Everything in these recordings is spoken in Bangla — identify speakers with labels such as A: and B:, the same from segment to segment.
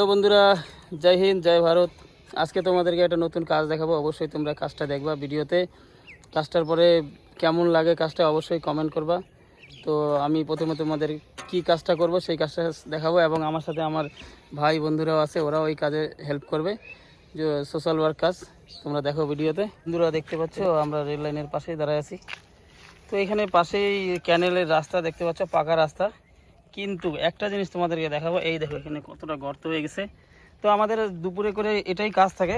A: তো বন্ধুরা, জয় হিন্দ, জয় ভারত। আজকে তোমাদেরকে একটা নতুন কাজ দেখাবো। অবশ্যই তোমরা কাজটা দেখবা ভিডিওতে। কাজটার পরে কেমন লাগে কাজটা অবশ্যই কমেন্ট করবা। তো আমি প্রথমে তোমাদের কি কাজটা করব সেই কাজটা দেখাবো, এবং আমার সাথে আমার ভাই বন্ধুরাও আছে, ওরাও এই কাজে হেল্প করবে, যে সোশ্যাল ওয়ার্ক কাজ। তোমরা দেখো ভিডিওতে। বন্ধুরা দেখতে পাচ্ছ আমরা রেল লাইনের পাশেই দাঁড়ায় আছি। তো এখানে পাশেই ক্যানেলের রাস্তা দেখতে পাচ্ছ, পাকা রাস্তা। কিন্তু একটা জিনিস তোমাদেরকে দেখাবো, এই দেখো এখানে কতটা গর্ত হয়ে গেছে। তো আমাদের দুপুরে করে এটাই কাজ থাকে,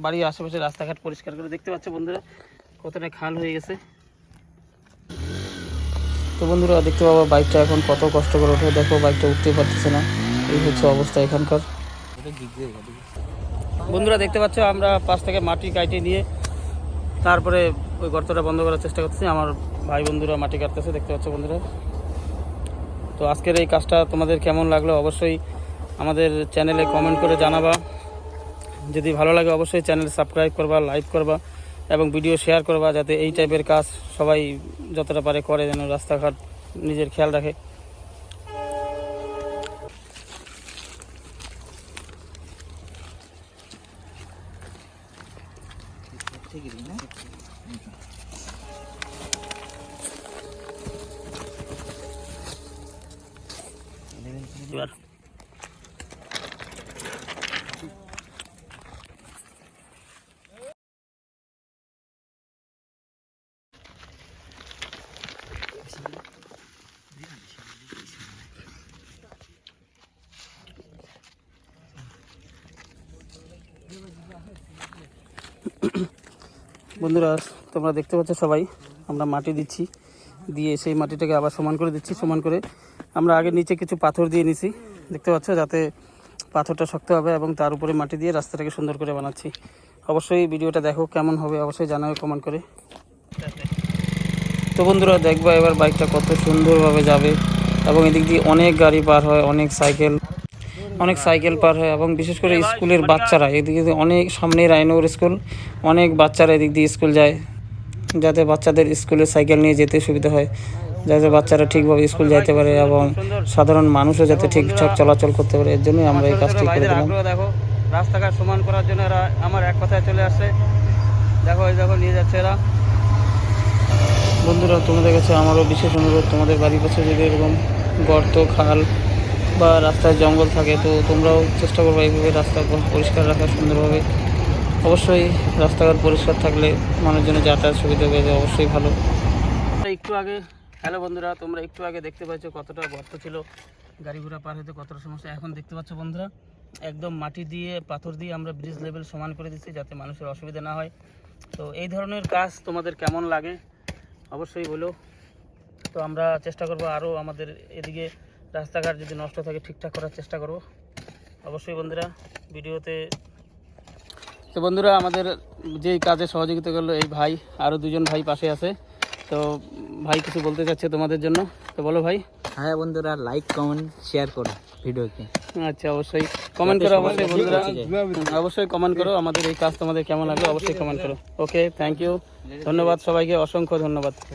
A: বাড়ির আশেপাশে রাস্তাঘাট পরিষ্কার করে। দেখতে পাচ্ছ বন্ধুরা কতটা খাল হয়ে গেছে। তো বন্ধুরা দেখতে পাবো বাইকটা এখন কত কষ্ট করে ওঠে, দেখো বাইকটা উঠতে পারতেছে না, এই হচ্ছে অবস্থা এখানকার। বন্ধুরা দেখতে পাচ্ছ আমরা পাশ থেকে মাটি কাটিয়ে নিয়ে তারপরে ওই গর্তটা বন্ধ করার চেষ্টা করতেছি। আমার ভাই বন্ধুরা মাটি কাটতেছে, দেখতে পাচ্ছ বন্ধুরা। তো আজকের এই কাজটা তোমাদের কেমন লাগলো অবশ্যই আমাদের চ্যানেলে কমেন্ট করে জানাবা। যদি ভালো লাগে অবশ্যই চ্যানেল সাবস্ক্রাইব করবা, লাইক করবা এবং ভিডিও শেয়ার করবা, যাতে এই টাইপের কাজ সবাই যতটা পারে করে, যেন রাস্তাঘাট নিজের খেয়াল রাখে। এবার বন্ধুরা তোমরা দেখতে পাচ্ছ সবাই আমরা মাটি দিচ্ছি, দিয়ে সেই মাটিটাকে আবার সমান করে দিচ্ছি। সমান করে আমরা আগে নিচে কিছু পাথর দিয়ে নিছি, দেখতে পাচ্ছ, যাতে পাথরটা শক্ত হবে, এবং তার উপরে মাটি দিয়ে রাস্তাটাকে সুন্দর করে বানাচ্ছি। অবশ্যই ভিডিওটা দেখো, কেমন হবে অবশ্যই জানাবে কমেন্ট করে। তো বন্ধুরা দেখবা এবার বাইকটা কত সুন্দরভাবে যাবে, এবং এদিক দিয়ে অনেক গাড়ি পার হয়, অনেক সাইকেল পার হয়, এবং বিশেষ করে স্কুলের বাচ্চারা এদিকে অনেক, সামনে রায়নগর স্কুল, অনেক বাচ্চারা এদিক দিয়ে স্কুল যায়, যাতে বাচ্চাদের স্কুলে সাইকেল নিয়ে যেতে সুবিধা হয়, যাতে বাচ্চারা ঠিকভাবে স্কুল যাইতে পারে এবং সাধারণ মানুষও যাতে ঠিকঠাক চলাচল করতে পারে। এর জন্যই আমরা এই কাজটি করে দিলাম। দেখো রাস্তাঘাট সমান করার জন্য এরা আমার এক কথায় চলে আসছে। দেখো এই দেখো নিয়ে যাচ্ছে এরা। বন্ধুরা তোমাদের কাছে আমারও বিশেষ অনুরোধ, তোমাদের বাড়ির পাশে যদি এরকম গর্ত, খাল বা রাস্তায় জঙ্গল থাকে, তো তোমরাও চেষ্টা করবে এইভাবে রাস্তা পরিষ্কার রাখা সুন্দরভাবে। অবশ্যই রাস্তাঘাট পরিষ্কার থাকলে মানুষজনের যাতায়াত সুবিধা হয়ে যায়, অবশ্যই ভালো। একটু আগে, হ্যালো বন্ধুরা, তোমরা একটু আগে দেখতে পাচ্ছ কতটা গর্ত ছিল, গাড়ি ঘোড়া পার হতে কতটা সমস্যা। এখন দেখতে পাচ্ছ বন্ধুরা একদম মাটি দিয়ে, পাথর দিয়ে আমরা ব্রিজ লেভেল সমান করে দিচ্ছি, যাতে মানুষের অসুবিধা না হয়। তো এই ধরনের কাজ তোমাদের কেমন লাগে অবশ্যই বলো। তো আমরা চেষ্টা করব আরও আমাদের এদিকে রাস্তাঘাট যদি নষ্ট থাকে ঠিকঠাক করার চেষ্টা করব অবশ্যই বন্ধুরা ভিডিওতে। তো বন্ধুরা আমাদের যেই কাজে সহযোগিতা করলো এই ভাই, আরও দুজন ভাই পাশে আছে। তো ভাই কিছু বলতে চাচ্ছে তোমাদের জন্য, তো বলো ভাই।
B: হ্যাঁ বন্ধুরা, লাইক কমেন্ট শেয়ার করো ভিডিওকে।
A: আচ্ছা অবশ্যই কমেন্ট করো, অবশ্যই বন্ধুরা অবশ্যই কমেন্ট করো আমাদের এই কাজ তোমাদের কেমন লাগলো, অবশ্যই কমেন্ট করো। ওকে, থ্যাংক ইউ, ধন্যবাদ সবাইকে, অসংখ্য ধন্যবাদ।